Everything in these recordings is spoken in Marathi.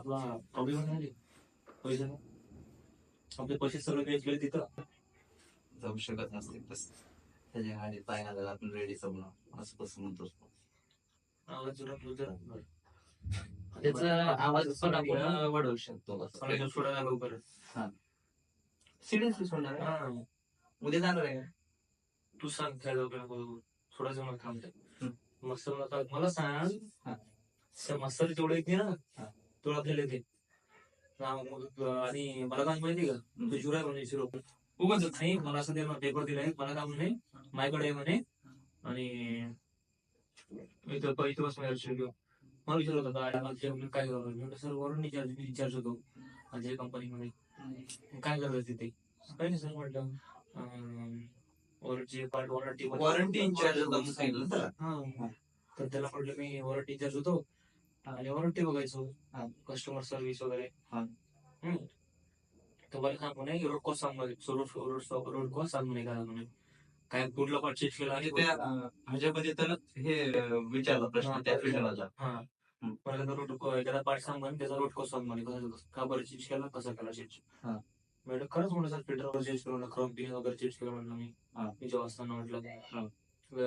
आपला प्रॉब्लेम नाही पैसे आपले पैसे सगळे वेस्ट गेले तिथं जाऊ शकत नसते तसं. त्याच्या गाडी पाहिला आपण रेडी समजा असं कसं म्हणतो. आवाज जरा जरा त्याचा आवाज पण आपण वाढवू शकतो आणि सोडायला लवकर सिरियसली सोडणार आहे? हा उद्या जाणार आहे तू सांग काय लवकर थोडासा मला थांबते मस्त मला सांग मस्तर जेवढे येते ना तेवढं आपल्याला येते आणि मला काय माहिती का तू जुराय म्हणे शिरो उगाच नाही मला असं ते पेपर दिलाय मला काय म्हणे माझ्याकडे आहे म्हणे आणि इथं बस मला विचारत होता काय करतो सर वरून रिचार्ज होतो माझ्या कंपनीमध्ये काय करायचं तिथे काही नाही सर म्हटलं वॉरंटी इन्चार्ज हा तर त्याला म्हटलं मी वॉरंटी इन्चार्ज होतो आणि वॉरंटी बघायचो कस्टमर सर्व्हिस वगैरे तर मला सांगू नये रोड कॉस्ट सांग रोड कॉस्ट सांगू नये काय म्हणे काय कुठला पार्ट चेंज केला आणि त्या ह्याच्यामध्ये तर हे विचारला प्रश्न त्या फिल्डरला हा मला रोड एखादा पार्ट सांग म्हणे त्याचा रोड कॉस्ट सांग म्हणे का बरं चेंज केला कसा केला चेंज मॅडम खरंच म्हणलं सर फिल्टर वगैरे चेंज केलं क्रोम पिन वगैरे चेंज केलं म्हणलं मी जेव्हा असताना म्हटलं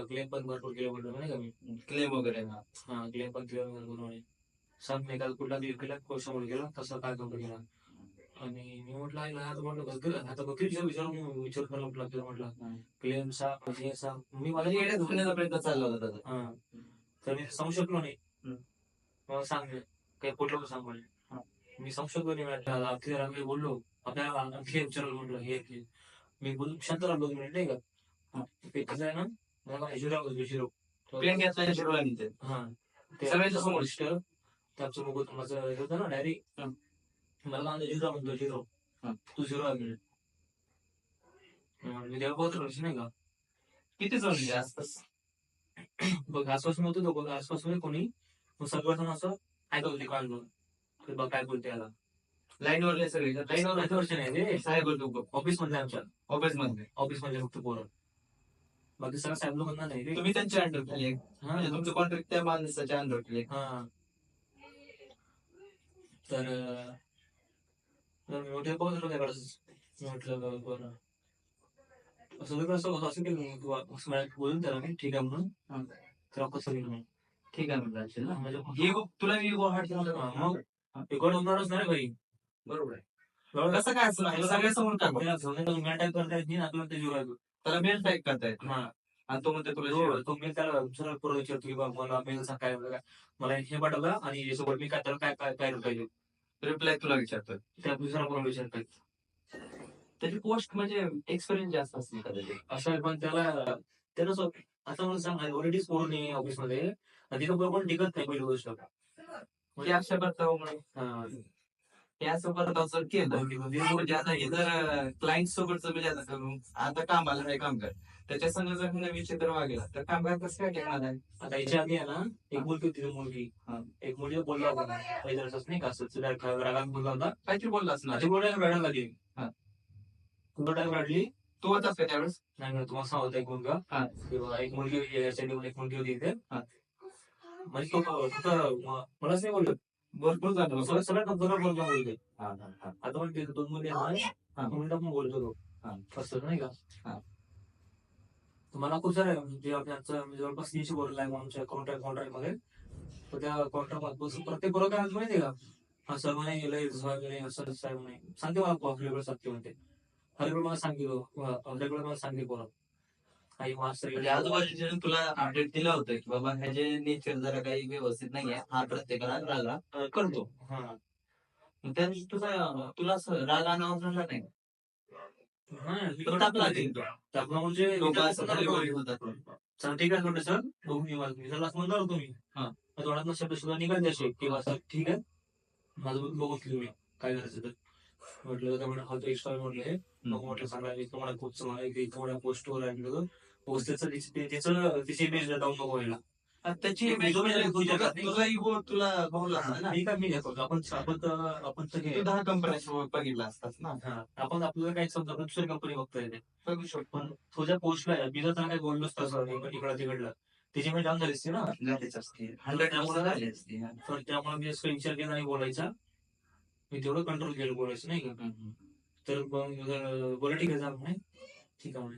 क्लेम पण भरपूर केलं म्हटलं नाही का मी क्लेम वगैरे हा क्लेम पण क्लिअर म्हणे सांग मी एखादा कुठला क्लिअर केला क्वेश्चन केला तसं काय करून केला आणि मी म्हटलं आता म्हटलं आता बघितलं विचार करायला म्हटलं क्लेम सांग हे सांग मी मला येड्या धुण्याचा प्रयत्न चालला होता तर मी सांगू शकलो नाही मला सांग काही कुठलं सांग म्हणे मी सांगू शकलो नाही क्लिअर बोललो आपल्याला आणखी विचारलं म्हटलं हे मी बोल शांत राहलो 2 मिनिट नाही का कसं आहे ना मला झिरो पेन घेतला शिरोला निघते हा ते सगळ्यांच्या समोर त्याचं बघू माझं हे होतं ना डायरेक्ट मला झिरो म्हणतो झिरो तू झिरो आहे मी तेव्हा पोहोचलो नाही का किती जण आसपास बघ आसपास नव्हतं तो बघ आसपास कोणी सगळं असं ऐकत होते काढून बघ काय बोलते याला लाईन वर सगळे लाईन वर वर्ष नाही रे साहेब ऑफिस मधले आमच्या ऑफिस मध्ये फक्त पोरं बाकी सगळं साहेब लोक नाही रे तुम्ही त्यांच्या अंडर केले तुमचं कॉन्ट्रॅक्ट त्या माणसाच्या अंडर केले हा तर मी मोठे पोहोचलो त्याकडे म्हटलं बरं असं असं केलं बोलून त्याला मी ठीक आहे म्हणून तेव्हा कसं केलं ठीक आहे म्हणलं ना म्हणजे तुला मग रेकॉर्ड होणारच नाही भाई बरोबर आहे कसं काय असं सगळ्या समोर काय मेल टाईप करता येत नाही आपल्याला ते जुळायचं त्याला मेल टाईप करता येत हा आणि तो म्हणते तुला तो मेल त्याला सरळ पुढे विचारतो की बाबा मला मेल काय मला हे पाठवलं आणि यासोबत मी काय त्याला काय काय काय पाहिजे रिप्लाय तुला विचारतो त्या दुसरा कोण विचारतात त्याची पोस्ट म्हणजे एक्सपिरियन्स जास्त असते कदाचित असं पण त्याला आता मला सांग ऑलरेडी करून ये ऑफिस मध्ये तिथं बरोबर टिकत नाही पहिली गोष्ट म्हणजे अशा करता म्हणून या सोबत असं केलं जर क्लायंट सोबत म्हणजे आता कामाला हे काम कर त्याच्या संग जर नवीन चित्र वागला तर कामगार कसं काय करणार आहे आता याच्या आधी आहे ना एक मुलगी होती मुलगी एक मुलगी बोलला होता नाही का असं रागात बोलला होता काहीतरी बोलला असणार ती बोलायला रडायला लागली रडली तू होतास का त्यावेळेस नाही तुम्हाला सांगता एक मुलगा किंवा एक मुलगी एक मुलगी होती इथे म्हणजे तो मलाच नाही बोलत भरपूर झालं सगळ्यात बोलला बोलते आता पण 2 मुली मुलगा पण बोलतो तो असं नाही का मला खूप सारे म्हणजे जवळपास 300 बोलला आहे आमच्या कॉन्ट्रॅक्ट मध्ये तर त्या कॉन्ट्रॅक्ट प्रत्येक बरोबर काय माहिती का असं म्हणे गेलं असं सांगते मला आपल्याकडे सांगते म्हणते हरेकडे मला सांगितलं आपल्याकडे मला सांगते पोरं काही मास्टर आजूबाजूचे तुला अपडेट दिलं होतं की बाबा ह्याचे नेचर जरा काही व्यवस्थित नाहीये हा प्रत्येकाला रागा करतो त्या दिवशी तुला राग आणावा नाही म्हणजे ठीक आहे म्हटलं सर म्हणणार होतो मी तोंडात शब्द सुद्धा निघाल असे किंवा सर ठीक आहे माझं बघू मी काय करायचं तर म्हटलं हा तो एक्स्ट्रा म्हटलं मग म्हटलं सांगा तुम्हाला खूप तुम्हाला पोस्टवर ऐकलं पोस्ट त्याचं तिची इमेज डाऊन नको व्हायला त्याची तुला मी घेतो आपण 10 कंपन्या बघितला असतात ना आपण आपल्याला काही समजा दुसरी कंपनी बघता येते पण तुझ्या पोस्टला आहे बिजा काही बोललोच तसं इकडं तिकडलं त्याची मी डाऊन झाली असते ना 100% त्यामुळे मी विचार केला नाही बोलायचा मी तेवढं कंट्रोल केलं बोलायचं नाही का. तर मग बोला ठीक आहे जा म्हणे, ठीक आहे म्हणे.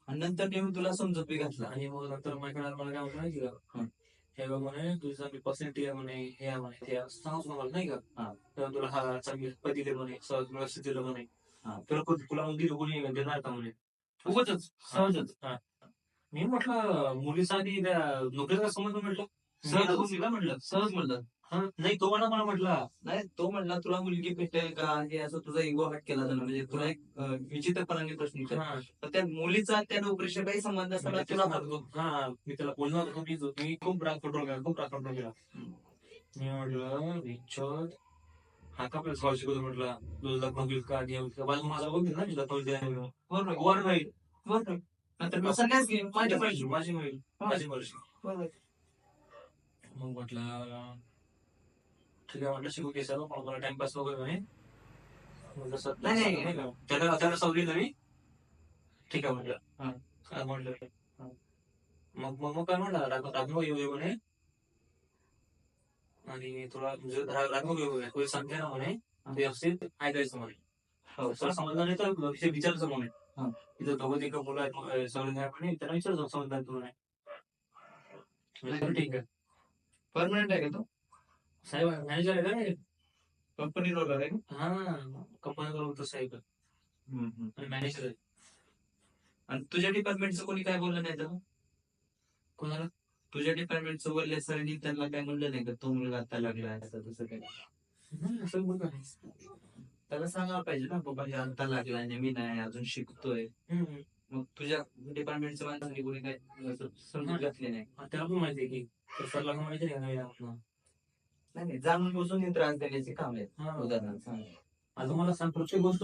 आणि नंतर नेहमी तुला समजूत बी घातला. आणि मग नंतर मला काय म्हणलं माहिती का, हे बघ म्हणे तुझी चांगली पर्सनॅलिटी आहे म्हणे, हे आहे म्हणे, ते आहे. सांगू मला नाही का, तर तुला हा चांगली पद दिले म्हणे, सहज व्यवस्थित दिलं म्हणे, तुला मग दिलं कोणी देणार का म्हणे, उगतच सहजच. मी म्हटलं मुलीचा आधी त्या नोकरीचा संबंध म्हटलं सहज म्हटलं, सहज म्हणलं. नाही तो मला म्हटला नाही, तो म्हणला तुला मुलगी भेटेल का, हे असं तुझा इगो हट केला जाणार, म्हणजे तुला एक विचित्रपणाने प्रश्न विचारला. तर त्या मुलीचा त्या नोकरीशी काही संबंध असताना तुला मी त्याला बोलणार होतो, मी खूप राग कंट्रोल केला. मी म्हटलं विचार हा का आपल्याला सॉल शिकवतो म्हटलं, तुझं लग्न होईल का, हे होईल का, माझा बघ ना तुझा वर राहील नंतर माझी मर्जी. मग म्हटलं ठीक आहे म्हटलं, शिकू केस मला टाइमपास वगैरे म्हणे. नाही त्याला सवय मी ठीक आहे म्हटलं. काय म्हटलं मग काय म्हटलं रागणं येऊ म्हणे, आणि तुला म्हणजे रागणं येऊ सांगते ना म्हणे, व्यवस्थित ऐकायचं म्हणे. तुला समजलं नाही तर विचारायचं म्हणे, तिथं दोघं तिघं मुलं आहेत सगळं म्हणे, त्यांना विचारायचं समजणार तुला नाही. ठीक आहे. परमनंट आहे का तो साहेब, मॅनेजर आहे का कंपनी रोल आहे. हा कंपनी रोल होतं साहेब, मॅनेजर आहे. आणि तुझ्या डिपार्टमेंटचं कोणी काय बोललं नाही तर कोणाला, तुझ्या डिपार्टमेंटचं बोलले सरांनी त्यांना काय म्हणलं नाही का, तो मुलगा आता लागला असं तसं काय. असं बोललं त्याला सांगायला पाहिजे ना बाबा, हे आता लागला आणि मी नाही अजून शिकतोय. मग तुझ्या डिपार्टमेंटच्या माणसांनी कोणी काय समजून घातले नाही. त्याला पण माहिती आहे की सरला पण माहिती आहे नाही, जाणून बुजून त्रास देण्याचे काम आहे. उदाहरणार्थ आता मला सांग प्रत्येक गोष्ट